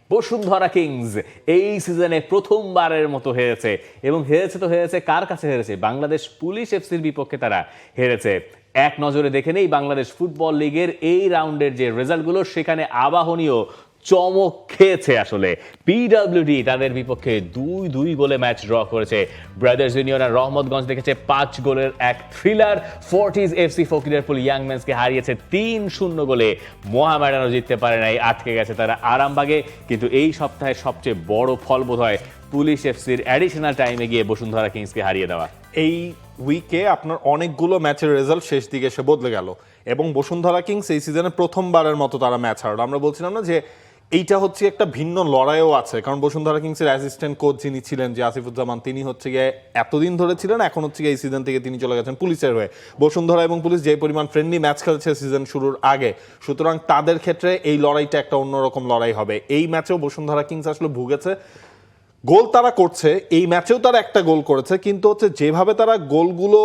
Bashundhara Kings এই সিজনে প্রথমবারের মতো হেরেছে এবং হেরেছে কার কাছে হেরেছে? বাংলাদেশ পুলিশ এফসির বিপক্ষে তারা হেরেছে। এক নজরে দেখে নেই বাংলাদেশ ফুটবল লিগের এই রাউন্ডের যে রেজাল্টগুলো, সেখানে আবাহনীয় চমক খেয়েছে। আসলে পিডব্লিউডি তাদের বিপক্ষে 2-2 গোলে ম্যাচ ড্র করেছে। ব্রাদার্স ইউনিয়ন আর রহমতগঞ্জ দেখেছে 5 গোলের এক থ্রিলার। ফোর্টিজ এফসি ফকিরেরপুল ইয়াংম্যানসকে হারিয়েছে 3-0 গোলে। মোহামেডানও জিততে পারে নাই, আটকে গেছে তারা আরামবাগে। কিন্তু এই সপ্তাহের সবচেয়ে বড় ফল বোধ হয় পুলিশ এফসির অ্যাডিশনাল টাইমে গিয়ে বসুন্ধরা কিংসকে হারিয়ে দেওয়া। এই উইকে আপনার অনেকগুলো ম্যাচের রেজাল্ট শেষ দিকে এসে বদলে গেল এবং বসুন্ধরা কিংস এই সিজনে প্রথমবারের মতো তারা ম্যাচ হারল। আমরা বলছিলাম না যে এইটা হচ্ছে একটা ভিন্ন লড়াইও আছে, কারণ বসুন্ধরা কিংসের অ্যাসিস্ট্যান্ট কোচ যিনি ছিলেন যে আসিফুজ্জামান, তিনি হচ্ছে গিয়ে এতদিন ধরে ছিলেন, এখন হচ্ছে গিয়ে এই সিজন থেকে তিনি চলে গেছেন পুলিশের হয়ে। বসুন্ধরা এবং পুলিশ যে পরিমাণ ফ্রেন্ডলি ম্যাচ খেলেছে সিজন শুরুর আগে, সুতরাং তাদের ক্ষেত্রে এই লড়াইটা একটা অন্যরকম লড়াই হবে। এই ম্যাচেও বসুন্ধরা কিংস আসলে ভুগেছে। গোল তারা করছে, এই ম্যাচেও তারা একটা গোল করেছে, কিন্তু হচ্ছে যেভাবে তারা গোলগুলো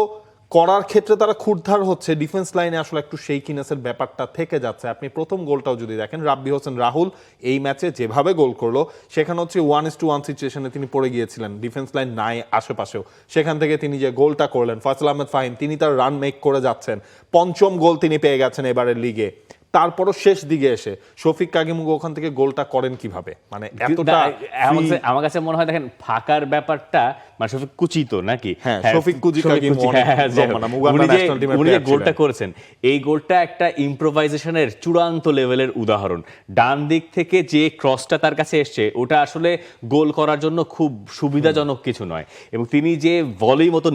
করার ক্ষেত্রে তারা ক্ষুরধার হচ্ছে, ডিফেন্স লাইনে আসলে একটু শেকিনেসের ব্যাপারটা থেকে যাচ্ছে। আপনি প্রথম গোলটাও যদি দেখেন, রাব্বি হোসেন রাহুল এই ম্যাচে যেভাবে গোল করলো, সেখানে হচ্ছে 1:1 সিচুয়েশনে তিনি পড়ে গিয়েছিলেন, ডিফেন্স লাইন নাই আশেপাশেও, সেখান থেকে তিনি যে গোলটা করলেন। ফয়সাল আহমেদ ফাহিম তিনি তার রান মেক করে যাচ্ছেন, 5ম গোল তিনি পেয়ে গেছেন এবারের লিগে। তারপরও শেষ দিকে এসে শফিক কাগিমুগো ওখান থেকে গোলটা করেন কিভাবে? মানে এতটা আমার কাছে মনে হয়, দেখেন ফাঁকার ব্যাপারটা মানে শফিক কুচিত নাকি, শফিক উনি যে গোলটা করেছেন, এই গোলটা একটা ইম্প্রোভাইজেশনের চূড়ান্ত লেভেলের উদাহরণ। ডান দিক থেকে যে ক্রসটা তার কাছে এসছে, ওটা আসলে গোল করার জন্য খুব সুবিধাজনক কিছু নয়, এবং তিনি যে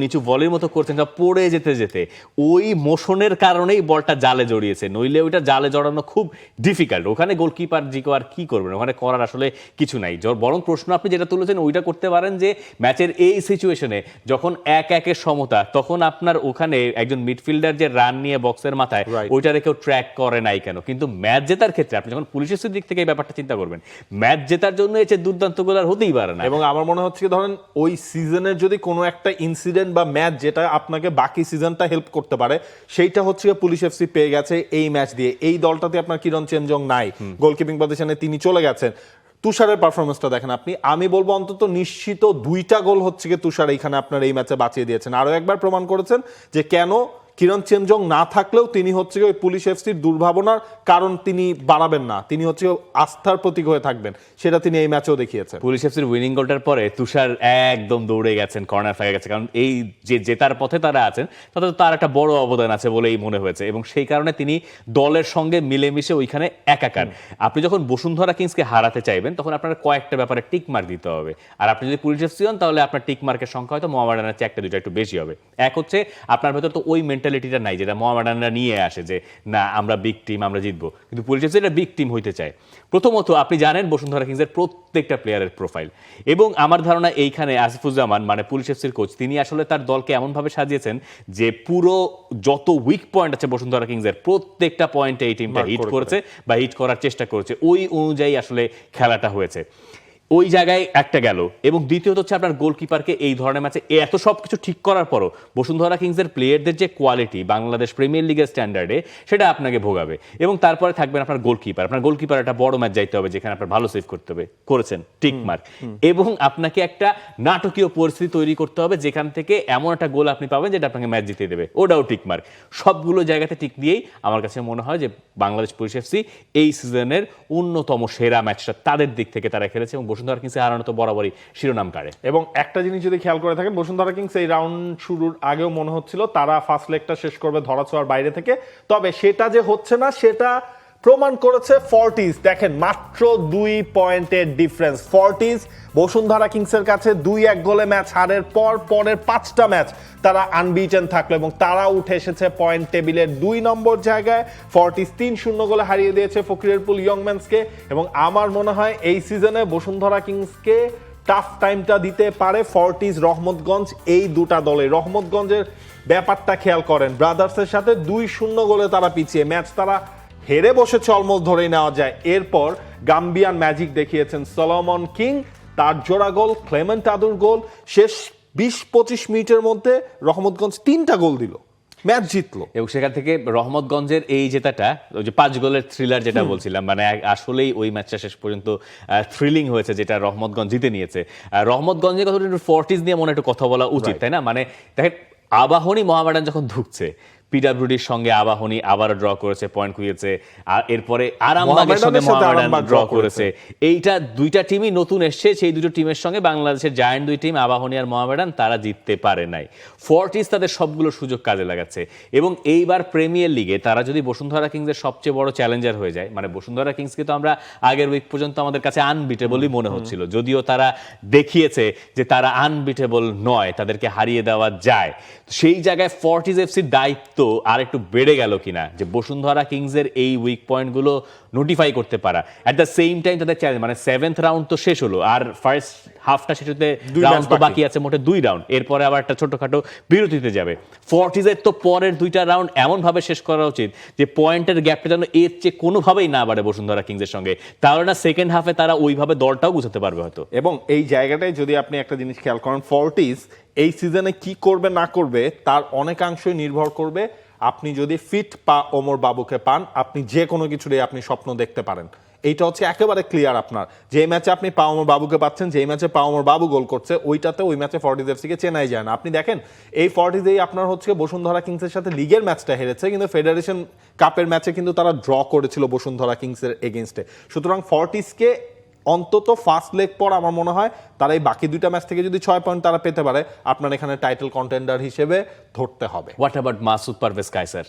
নিচু ভলির মতো করছেন, পড়ে যেতে যেতে ওই মোশনের কারণেই বলটা জালে জড়িয়েছে, নইলে ওইটা জালে জড়ানো খুব ডিফিকাল্ট। ওখানে গোলকিপার জিকো আর কি করবেন, ওখানে করার আসলে কিছু নাই। বরং প্রশ্ন আপনি যেটা তুলেছেন ওইটা করতে পারেন যে ম্যাচের এই সিচুয়েশনে যখন 1-1 সমতা, তখন আপনার ওখানে একজন মিডফিল্ডার যে রান নিয়ে বক্সের মাথায়, ওইটারে কেউ ট্র্যাক করে নাই কেন? কিন্তু ম্যাচ জেতার ক্ষেত্রে আপনি যখন পুলিশের দিক থেকে এই ব্যাপারটা চিন্তা করবেন, ম্যাচ জেতার জন্য এই যে দুর্দান্ত গোল আর হতেই পারে না। এবং আমার মনে হচ্ছে ধরেন ওই সিজনের যদি কোনো একটা ইনসিডেন্ট বা ম্যাচ যেটা আপনাকে বাকি সিজনটা হেল্প করতে পারে, সেইটা হচ্ছে পুলিশ এফসি পেয়ে গেছে এই ম্যাচ দিয়ে। এই দলটাতে আপনার কিরণ চেমজং নাই, গোলকিপিং পজিশনে তিনি চলে গেছেন। তুষারের পারফরমেন্সটা দেখেন আপনি, আমি বলবো অন্তত নিশ্চিত 2টা গোল হচ্ছে গিয়ে তুষার এইখানে আপনার এই ম্যাচে বাঁচিয়ে দিয়েছেন। আরো একবার প্রমাণ করেছেন যে কেন কিরণ চেমজং না থাকলেও তিনি হচ্ছে ওই পুলিশ এফসির দুর্ভাবনার কারণ তিনি বাড়াবেন না, তিনি হচ্ছে আস্থার প্রতীক হয়ে থাকবেন, সেটা তিনি এই ম্যাচেও দেখিয়েছেন। পুলিশ এফসির উইনিং গোলটার পরে তুষার একদম দৌড়ে গেছেন, কর্নার ফেলে গেছে, কারণ এই যে জেতার পথে তারা আছেন তাতে তার একটা বড় অবদান আছে বলেই মনে হয়েছে, এবং সেই কারণে তিনি দলের সঙ্গে মিলেমিশে ওইখানে একাকার। আপনি যখন বসুন্ধরা কিংসকে হারাতে চাইবেন, তখন আপনার কয়েকটা ব্যাপারে টিক মার্ক দিতে হবে। আর আপনি যদি পুলিশ এফসি হন, তাহলে আপনার টিক মার্কের সংখ্যা হয়তো মোহামেডানের চেয়ে 1-2টা একটু বেশি হবে। এক হচ্ছে আপনার ভেতর তো ওই মেন্টালিটিটা নাই যেটা মোহামেডানরা নিয়ে আসে, যে না আমরা বিগ টিম, আমরা জিতবো, কিন্তু পুলিশ এফসি এটা বিগ টিম হইতে চায়। প্রথমত আপনি জানেন বসুন্ধরা কিংসের প্রত্যেকটা প্লেয়ারের প্রোফাইল, এবং আমার ধারণা এইখানে আসিফুজ্জামান মানে পুলিশ এফসির কোচ, তিনি আসলে তার দলকে এমনভাবে সাজিয়েছেন যে পুরো যত উইক পয়েন্ট আছে বসুন্ধরা কিংসের, প্রত্যেকটা পয়েন্টে এই টিমটা হিট করেছে বা হিট করার চেষ্টা করেছে, ওই অনুযায়ী আসলে খেলাটা হয়েছে। ওই জায়গায় একটা গেল, এবং দ্বিতীয়ত হচ্ছে আপনার গোলকিপারকে এই ধরনের ম্যাচে এত সব কিছু ঠিক করার পরও বসুন্ধরা কিংসের প্লেয়ারদের যে কোয়ালিটি বাংলাদেশ প্রিমিয়ার লিগের স্ট্যান্ডার্ডে, সেটা আপনাকে ভোগাবে। এবং তারপরে থাকবেন আপনার গোলকিপার একটা বড় ম্যাচ যাইতে হবে যেখানে আপনার ভালো সেভ করতে হবে, করেছেন, টিক মার্ক। এবং আপনাকে একটা নাটকীয় পরিস্থিতি তৈরি করতে হবে যেখান থেকে এমন একটা গোল আপনি পাবেন যেটা আপনাকে ম্যাচ জিতিয়ে দেবে, ওটাও টিক মার্ক। সবগুলো জায়গাতে টিক দিয়েই আমার কাছে মনে হয় যে বাংলাদেশ পুলিশ এফসি এই সিজনের অন্যতম সেরা ম্যাচটা তাদের দিক থেকে তারা খেলেছে, এবং বসুন্ধরা কিংস হারানো তো বরাবরই শিরোনাম কাড়ে। এবং একটা জিনিস যদি খেয়াল করে থাকেন, বসুন্ধরা কিংস এই রাউন্ড শুরুর আগেও মনে হচ্ছিল তারা ফার্স্ট লেগটা শেষ করবে ধরাছোঁয়ার বাইরে থেকে, তবে সেটা যে হচ্ছে না সেটা প্রমাণ করেছে ফর্টিজ। দেখেন মাত্র 2 পয়েন্টের ডিফারেন্স, ফর্টিজ বসুন্ধরা কিংসের কাছে 2-1 গোলে ম্যাচ হারের পর পরের 5টা ম্যাচ তারা আনবিটেন থাকলো, এবং তারা উঠে এসেছে পয়েন্ট টেবিলের 2 নম্বর জায়গায়। ফর্টিজ 3-0 গোলে হারিয়ে দিয়েছে ফকিরেরপুল ইয়ংম্যানসকে, এবং আমার মনে হয় এই সিজনে বসুন্ধরা কিংসকে টাফ টাইমটা দিতে পারে ফর্টিজ রহমতগঞ্জ, এই দুটা দলে। রহমতগঞ্জের ব্যাপারটা খেয়াল করেন, ব্রাদার্সের সাথে 2-0 গোলে তারা পিছিয়ে, ম্যাচ তারা হেরে বসেছে অলমোস্ট ধরেই নেওয়া যায়। এরপর গাম্বিয়ান ম্যাজিক দেখিয়েছেন সলোমন কিং, তার জোড়া গোল, ক্লেমেন্ট আদুর গোল, শেষ 20-25 মিনিটের মধ্যে রহমতগঞ্জ 3টা গোল দিল। ম্যাচ জিতলো। এবং সেখান থেকে রহমতগঞ্জের এই জেতাটা, ওই যে 5 গোলের থ্রিলার যেটা বলছিলাম, মানে আসলেই ওই ম্যাচটা শেষ পর্যন্ত থ্রিলিং হয়েছে, যেটা রহমতগঞ্জ জিতে নিয়েছে। রহমতগঞ্জের কথা একটু ফর্টিস নিয়ে মনে একটু কথা বলা উচিত, তাই না? মানে দেখেন, আবাহনী মোহামেডান যখন ঢুকছে, পিডব্লিউডির সঙ্গে আবাহনী আবারও ড্র করেছে, পয়েন্ট খুঁজেছে, আর এরপরে আরামবাগের সঙ্গে মোহামেডান ড্র করেছে। এইটা দুইটা টিমই নতুন এসছে, সেই দুটো টিমের সঙ্গে বাংলাদেশের জায়ান্ট দুই টিম আবাহনী আর মোহামেডান তারা জিততে পারে নাই। ফর্টিস তাদের সবগুলো সুযোগ কাজে লাগাচ্ছে, এবং এইবার প্রিমিয়ার লিগে তারা যদি বসুন্ধরা কিংসের সবচেয়ে বড় চ্যালেঞ্জার হয়ে যায়, মানে বসুন্ধরা কিংসকে তো আমরা আগের উইক পর্যন্ত আমাদের কাছে আনবিটেবলই মনে হচ্ছিল, যদিও তারা দেখিয়েছে যে তারা আনবিটেবল নয়, তাদেরকে হারিয়ে দেওয়া যায়। সেই জায়গায় ফর্টিস এফসির দায়িত্ব আর একটু বেড়ে গেল কিনা, যে বসুন্ধরা কিংসের এই উইক পয়েন্টগুলো নোটিফাই করতে পারা। অ্যাট দ্য সেম টাইম তাদের চ্যালেঞ্জ, মানে 7th রাউন্ড তো শেষ হলো, আর ফার্স্ট হাফটা শেষ হতে রাউন্ড তো বাকি আছে মোটে 2 রাউন্ড, এরপরে আবার একটা ছোটখাটো বিরতিতে যাবে। ফর্টিসের তো পরের 2টা রাউন্ড এমন ভাবে শেষ করা উচিত যে পয়েন্টের গ্যাপটা যেন এর চেয়ে কোনোভাবেই না বাড়ে বসুন্ধরা কিংসের সঙ্গে, তাহলে না সেকেন্ড হাফে তারা ওইভাবে দলটাও গুছাতে পারবে হয়তো। এবং এই জায়গাটায় যদি আপনি একটা জিনিস খেয়াল করেন, ফর্টিস এই সিজনে কি করবে না করবে তার অনেকাংশই নির্ভর করবে। আপনি যদি ফিট ওমর বাবুকে পান, আপনি যে কোনো কিছুরই আপনি স্বপ্ন দেখতে পারেন। এইটা হচ্ছে একেবারে ক্লিয়ার। আপনার যে ম্যাচে আপনি ওমর বাবুকে পাচ্ছেন, যেই ম্যাচে ওমর বাবু গোল করছে, ওইটাতে ওই ম্যাচে ফর্টিস এফসিকে চেনাই যায় না। আপনি দেখেন, এই ফর্টিসেই আপনার হচ্ছে বসুন্ধরা কিংসের সাথে লিগের ম্যাচটা হেরেছে, কিন্তু ফেডারেশন কাপের ম্যাচে কিন্তু তারা ড্র করেছিল বসুন্ধরা কিংসের এগেনস্টে। সুতরাং ফর্টিসকে অন্তত ফার্স্ট লেগ পর আমার মনে হয় তারা এই বাকি 2টা ম্যাচ থেকে যদি 6 পয়েন্ট তারা পেতে পারে, আপনার এখানে টাইটেল কন্টেন্ডার হিসেবে ধরতে হবে। What about Masud Parvez Kaiser?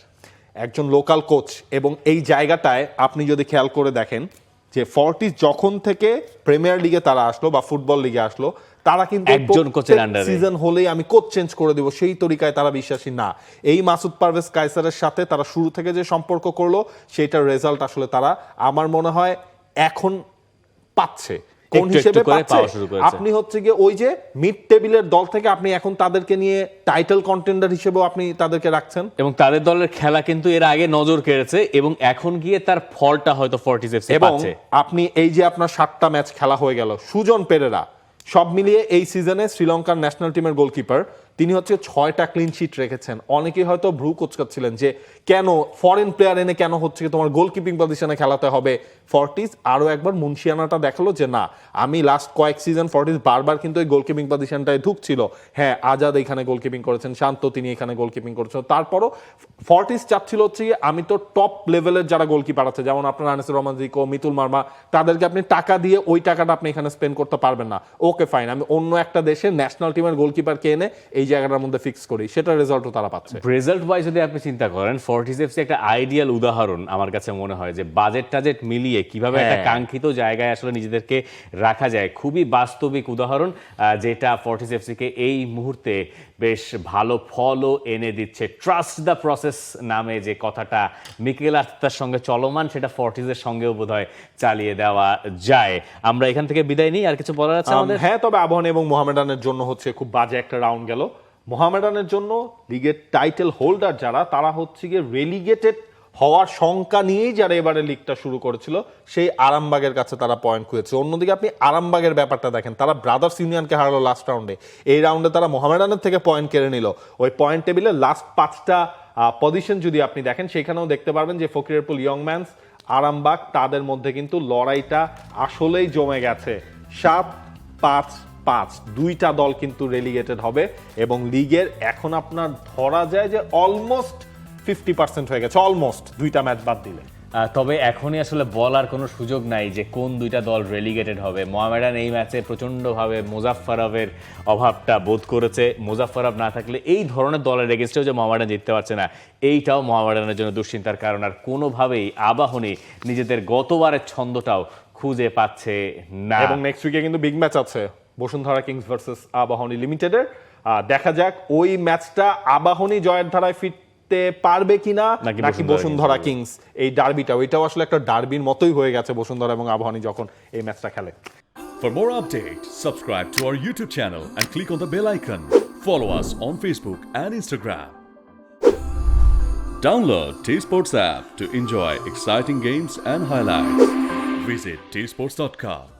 একজন লোকাল কোচ, এবং এই জায়গাটায় আপনি যদি খেয়াল করে দেখেন যে ফর্টিস যখন থেকে প্রিমিয়ার লিগে তারা আসলো বা ফুটবল লিগে আসলো, তারা কিন্তু একজন কোচের আন্ডারে সিজন হলেই আমি কোচ চেঞ্জ করে দেব, সেই তরিকায় তারা বিশ্বাসী না। এই মাসুদ পারভেজ কায়সারের সাথে তারা শুরু থেকে যে সম্পর্ক করলো, সেটার রেজাল্ট আসলে তারা আমার মনে হয় এখন পাচ্ছে। কোন হিসেবে পাচ্ছে? আপনি হচ্ছে গিয়ে ওই যে মিড টেবিলের দল থেকে আপনি এখন তাদেরকে নিয়ে টাইটেল কন্টেন্ডার হিসেবেও আপনি তাদেরকে রাখছেন, এবং তাদের দলের খেলা কিন্তু এর আগে নজর কেড়েছে, এবং এখন গিয়ে তার ফলটা হয়তো ফর্টিস এফসি পাচ্ছে। আপনি এই যে আপনার 7টা ম্যাচ খেলা হয়ে গেল, সুজন পেরেরা সব মিলিয়ে এই সিজনে শ্রীলঙ্কার ন্যাশনাল টিমের গোলকিপার, তিনি হচ্ছে 6টা ক্লিন শিট রেখেছেন। অনেকেই হয়তো ভ্রু কোচকাচ্ছিলেন যে কেন ফরেন প্লেয়ার এনে কেন হচ্ছে তোমার গোলকিপিং পজিশনে খেলাতে হবে। ফর্টিস আরো একবার মুন্সিয়ানাটা দেখালো যে না, আমি লাস্ট কয়েক সিজন ফর্টিস বারবার কিন্তু এই গোলকিপিং পজিশনটায় ঢুকছিল। হ্যাঁ, আজাদ এখানে গোলকিপিং করেছেন, শান্ত তিনি এখানে গোলকিপিং করেছেন, তারপরও ফর্টিস চাচ্ছিল হচ্ছে আমি তো টপ লেভেলের যারা গোলকিপার আছে, যেমন আপনার আনিসুর রহমান জিকো, মিতুল মার্মা, তাদেরকে আপনি টাকা দিয়ে ওই টাকাটা আপনি এখানে স্পেন্ড করতে পারবেন না। ওকে ফাইন, আমি অন্য একটা দেশের ন্যাশনাল টিমের গোলকিপারকে এনে এই জায়গাটার মধ্যে ফিক্স করি, সেটা রেজাল্টও তারা পাচ্ছে। রেজাল্ট ওয়াইজ যদি আপনি চিন্তা করেন, ফর্টিস এফসি একটা আইডিয়াল উদাহরণ আমার কাছে মনে হয়, যে বাজেট টাজেট মিলিয়ে কিভাবে একটা কাঙ্ক্ষিত জায়গায় আসলে নিজেদেরকে রাখা যায়। খুবই বাস্তবিক উদাহরণ, যেটা ফর্টিস এফসিকে এই মুহূর্তে বেশ ভালো ফলও এনে দিচ্ছে। ট্রাস্ট দ্য প্রসেস নামে যে কথাটা মিকেল আর্তেতার সঙ্গে চলমান, সেটা ফর্টিসের সঙ্গেও বোধহয় চালিয়ে দেওয়া যায়। আমরা এখান থেকে বিদায় নিই, আর কিছু বলার আছে আমাদের? হ্যাঁ, তবে আবাহনী এবং মোহামেডানের জন্য হচ্ছে খুব বাজে একটা রাউন্ড গেল। মোহামেডানের জন্য লিগের টাইটেল হোল্ডার যারা, তারা হচ্ছে গিয়ে রেলিগেটেড হওয়ার শঙ্কা নিয়েই যারা এবারে লিগটা শুরু করেছিল, সেই আরামবাগের কাছে তারা পয়েন্ট খুঁজেছে। অন্যদিকে আপনি আরামবাগের ব্যাপারটা দেখেন, তারা ব্রাদার্স ইউনিয়নকে হারালো লাস্ট রাউন্ডে। এই রাউন্ডে তারা মোহামেডানের থেকে পয়েন্ট কেড়ে নিল। ওই পয়েন্ট টেবিলে লাস্ট 5টা পজিশন যদি আপনি দেখেন, সেখানেও দেখতে পারবেন যে ফকিরপুল, ইয়ংম্যানস, আরামবাগ, তাদের মধ্যে কিন্তু লড়াইটা আসলেই জমে গেছে। 7-5-5 2টা দল কিন্তু রেলিগেটেড হবে, এবং লিগের এখন আপনার ধরা যায় যে অলমোস্ট 50% হয়ে গেছে, অলমোস্ট 2টা ম্যাচ বাদ দিলে। তবে এখনই আসলে বলার কোনো সুযোগ নাই যে কোন 2টা দল রেলিগেটেড হবে। মোহামেডান এই ম্যাচে প্রচণ্ডভাবে মোজাফফারভের অভাবটা বোধ করেছে। মোজাফফারভ না থাকলে এই ধরনের দলের এগেনস্টেও যে মোহামেডান জিততে পারছে না, এইটাও মোহামেডানের জন্য দুশ্চিন্তার কারণ। আর কোনোভাবেই আবাহনী নিজেদের গতবারের ছন্দটাও খুঁজে পাচ্ছে না। এবং নেক্সট উইকে কিন্তু বিগ ম্যাচ আছে, বসুন্ধরা কিংস ভার্সেস আবাহনী লিমিটেডের। দেখা যাক ওই ম্যাচটা আবাহনী জয়ের ধারায় ফিরতে পারবে কিনা, নাকি বসুন্ধরা কিংস এই ডার্বিটা, ওইটাও আসলে একটা ডার্বির মতোই হয়ে গেছে বসুন্ধরা এবং আবাহনী যখন এই ম্যাচটা খেলে। For more updates, subscribe to our YouTube channel and click on the bell icon. Follow us on Facebook and Instagram. Download T-Sports app to enjoy exciting games and highlights. Visit tsports.com.